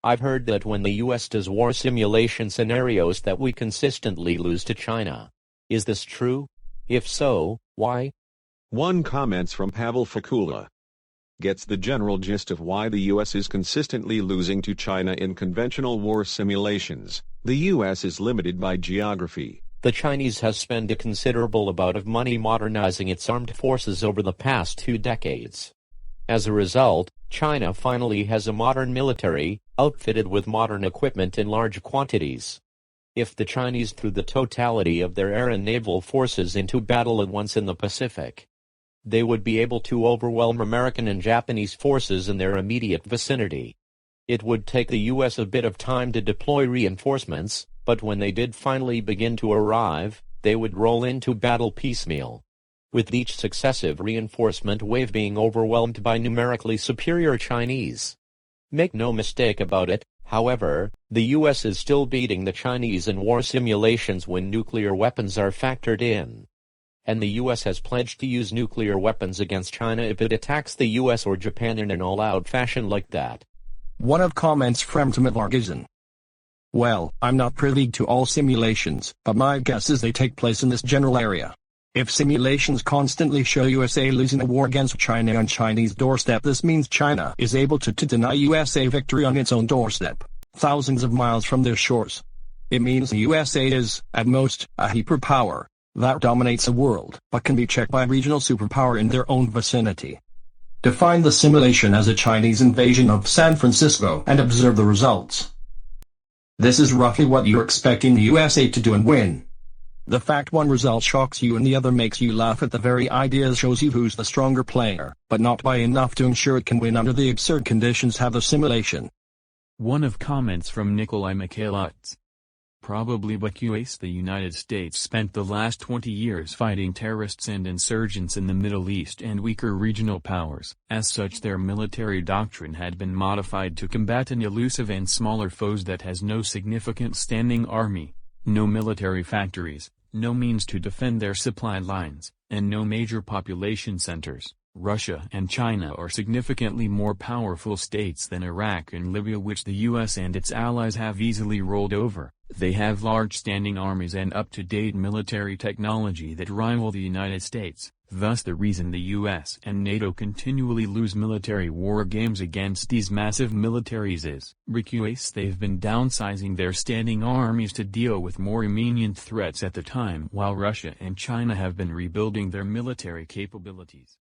I've heard that when the US does war simulation scenarios that we consistently lose to China. Is this true? If so, why? One comments from Pavel Fakula. Gets the general gist of why the US is consistently losing to China in conventional war simulations. The US is limited by geography. The Chinese has spent a considerable amount of money modernizing its armed forces over the past 2 decades. As a result, China finally has a modern military, outfitted with modern equipment in large quantities. If the Chinese threw the totality of their air and naval forces into battle at once in the Pacific, they would be able to overwhelm American and Japanese forces in their immediate vicinity. It would take the US a bit of time to deploy reinforcements, but when they did finally begin to arrive, they would roll into battle piecemeal, with each successive reinforcement wave being overwhelmed by numerically superior Chinese. Make no mistake about it, however, the US is still beating the Chinese in war simulations when nuclear weapons are factored in. And the US has pledged to use nuclear weapons against China if it attacks the US or Japan in an all-out fashion like that. One of comments from Learn&Listen. Well, I'm not privy to all simulations, but my guess is they take place in this general area. If simulations constantly show USA losing a war against China on Chinese doorstep, this means China is able to deny USA victory on its own doorstep, thousands of miles from their shores. It means the USA is, at most, a hyperpower that dominates the world, but can be checked by a regional superpower in their own vicinity. Define the simulation as a Chinese invasion of San Francisco and observe the results. This is roughly what you're expecting the USA to do and win. The fact one result shocks you and the other makes you laugh at the very idea shows you who's the stronger player, but not by enough to ensure it can win under the absurd conditions have the simulation. One of comments from Nikolai Mikhailovich. Probably because the United States spent the last 20 years fighting terrorists and insurgents in the Middle East and weaker regional powers. As such, their military doctrine had been modified to combat an elusive and smaller foes that has no significant standing army, no military factories, no means to defend their supply lines, and no major population centers. Russia and China are significantly more powerful states than Iraq and Libya, which the US and its allies have easily rolled over. They have large standing armies and up-to-date military technology that rival the United States. Thus the reason the US and NATO continually lose military war games against these massive militaries is because they've been downsizing their standing armies to deal with more immediate threats at the time, while Russia and China have been rebuilding their military capabilities.